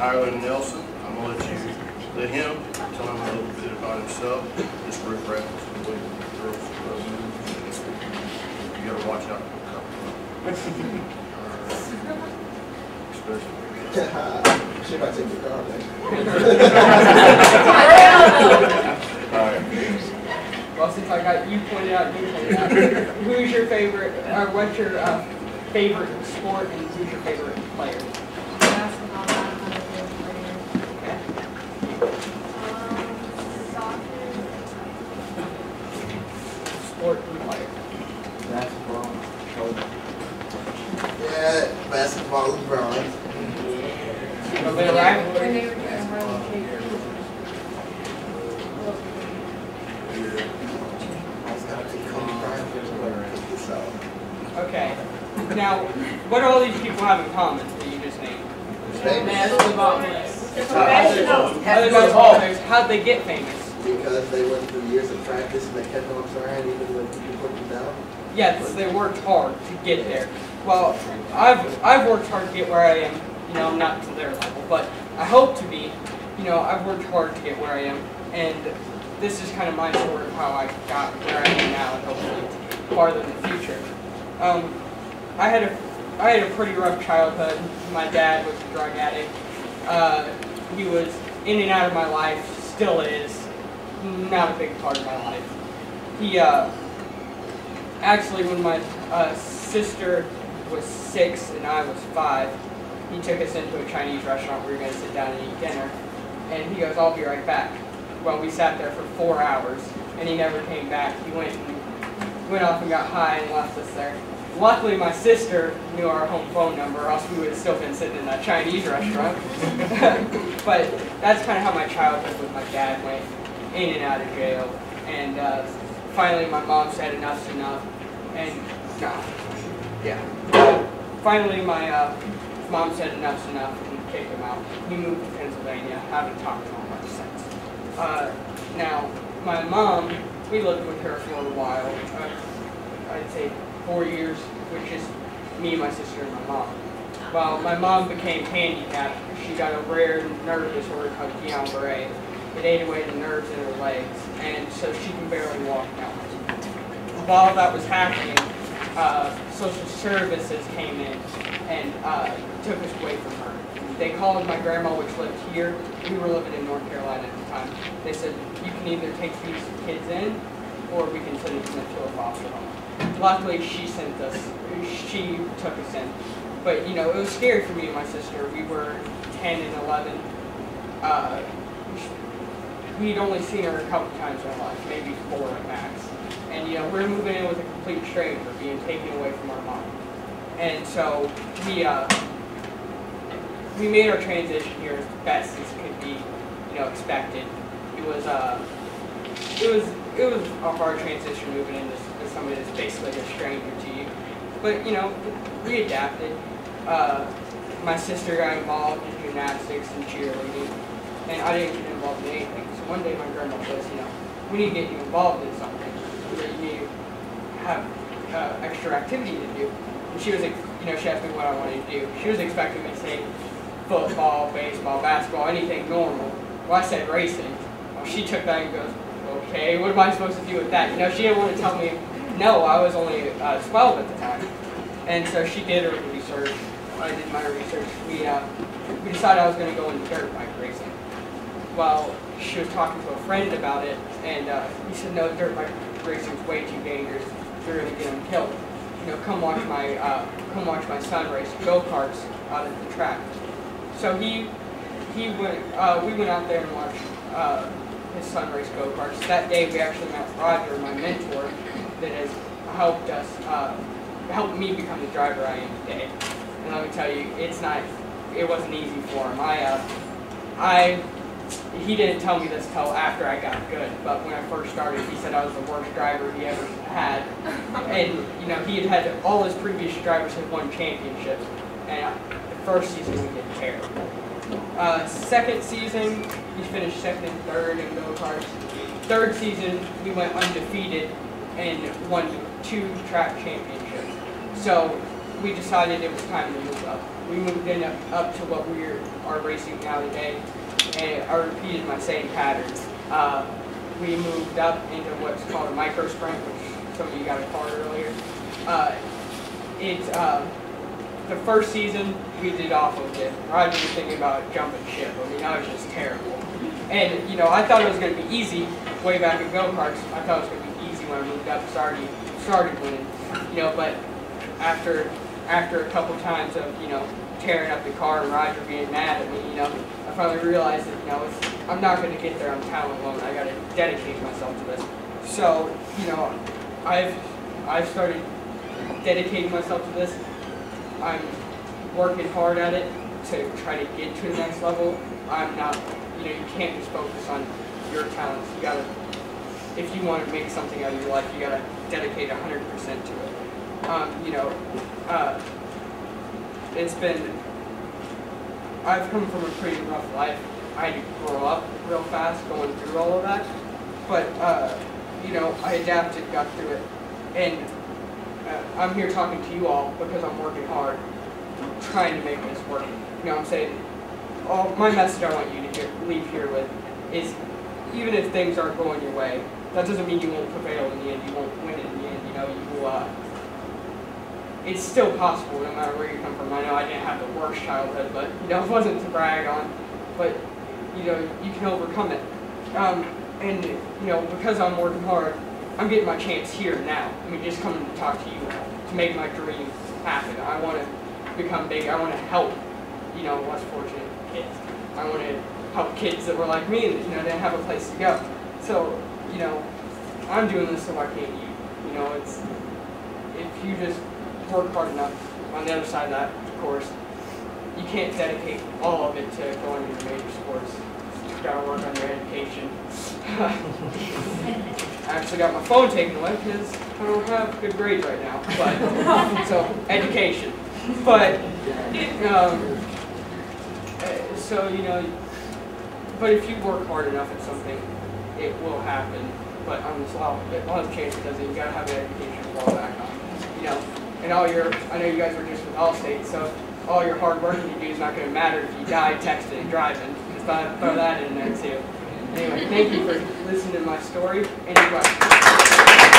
Tyler Nelson. I'm going to let him tell him a little bit about himself. Just for reference, the way the girls you got to watch out for a couple. Especially. She might take the car back. All right. Well, since I got you pointed out, who's your favorite, or what's your favorite sport, and who's your favorite player? Basketball, I'm not a good player. Okay. Soccer. Sport and player. Basketball. Yeah, basketball is bronze. A little bit of rap? When they were doing roller skates. I was going to be Kobe Bryant for this out. Okay. Now, what do all these people have in common that you just named? Basketball. Other basketball players, how'd they get famous? Because they went through years of practice and they kept on trying even when people put them down. Yes, they worked hard to get there. Well, I've worked hard to get where I am. You know, I'm not to their level, but I hope to be. You know, I've worked hard to get where I am, and this is kind of my story of how I got where I am now, and hopefully farther in the future. I had a pretty rough childhood. My dad was a drug addict. He was in and out of my life, still is. Not a big part of my life. He actually, when my sister was 6 and I was 5, he took us into a Chinese restaurant. We were going to sit down and eat dinner, and he goes, "I'll be right back." Well, we sat there for 4 hours, and he never came back. He went off and got high and left us there. Luckily, my sister knew our home phone number, or else we would have still been sitting in that Chinese restaurant. But that's kind of how my childhood with my dad went, in and out of jail. And finally, my mom said enough's enough, and finally, my mom said enough's enough and kicked him out. He moved to Pennsylvania. Haven't talked to him much since. Now, my mom, we lived with her for a while. I'd say 4 years, which is me, my sister, and my mom. Well, my mom became handicapped. She got a rare nerve disorder called Guillain-Barré. It ate away the nerves in her legs, and so she can barely walk now. While that was happening, social services came in and took us away from her. They called my grandma, which lived here. We were living in North Carolina at the time. They said, "You can either take these kids in, or we can send them to a foster home." Luckily, she took us in. But, you know, it was scary for me and my sister. We were 10 and 11. We'd only seen her a couple times in our life, maybe 4 at max. And, you know, we're moving in with a complete stranger, being taken away from our mom. And so we made our transition here as best as could be, you know, expected. It was a hard transition moving into somebody that's basically a stranger to you. But, you know, we adapted. My sister got involved in gymnastics and cheerleading, and I didn't get involved in anything. So one day my grandma says, you know, we need to get you involved in something that you have extra activity to do. And she was, you know, she asked me what I wanted to do. She was expecting me to say football, baseball, basketball, anything normal. Well, I said racing. Well, she took that and goes, "Okay, what am I supposed to do with that?" You know, she didn't want to tell me no. I was only 12 at the time. And so she did her research. I did my research. We decided I was going to go into dirt bike racing. Well, she was talking to a friend about it, and he said, "No, dirt bike racing is way too dangerous. You're going to get them killed. You know, come watch my son race go-karts out at the track." So we went out there and watched his son race go-karts. That day, we actually met Roger, my mentor, that has helped me become the driver I am today. And let me tell you, it wasn't easy for him. He didn't tell me this till after I got good, but when I first started, he said I was the worst driver he ever had. And, you know, he had all his previous drivers had won championships, and the first season we did terrible. Second season, we finished second and third in go-karts. Third season, we went undefeated and won 2 track championships. So we decided it was time to move up. We moved in up to what we are racing now today, and I repeated my same pattern. We moved up into what's called a micro sprint, which some of you got a car earlier. The first season we did awful. Roger was thinking about jumping ship. I mean, I was just terrible. And you know, I thought it was going to be easy way back in go-karts. I thought it was going to be easy when I moved up, started winning. You know, but after a couple times of, you know, tearing up the car and Roger being mad at me, you know, I finally realized that, you know, I'm not going to get there on talent alone. I got to dedicate myself to this. So, you know, I've started dedicating myself to this. I'm working hard at it to try to get to the next level. I'm not, you know, you can't just focus on your talents. You gotta, if you want to make something out of your life, you gotta dedicate 100% to it. You know, I've come from a pretty rough life. I had to grow up real fast going through all of that. But, you know, I adapted, got through it. And I'm here talking to you all because I'm working hard, trying to make this work. You know what I'm saying? My message I want you to leave here with is, even if things aren't going your way, that doesn't mean you won't prevail in the end, you won't win in the end, you know, you will, it's still possible no matter where you come from. I know I didn't have the worst childhood, but, you know, it wasn't to brag on, but, you know, you can overcome it. And, you know, because I'm working hard, I'm getting my chance here now. I mean, just coming to talk to you to make my dream happen. I want to become big. I want to help, you know, less fortunate kids. I want to help kids that were like me and, you know, didn't have a place to go. So, you know, I'm doing this so why can't you? You know, it's, if you just work hard enough, on the other side of that, of course, you can't dedicate all of it to going into major sports. You gotta work on your education. I actually got my phone taken away because I don't have good grades right now. But so education. But so you know, but if you work hard enough at something, it will happen. But on this law, a lot of chances doesn't. You gotta have an education to fall back on. You know, and all your, I know you guys were just with Allstate, so all your hard work you do is not going to matter if you die texting and driving. Just throw that in there too. Anyway, thank you for listening to my story. Any questions?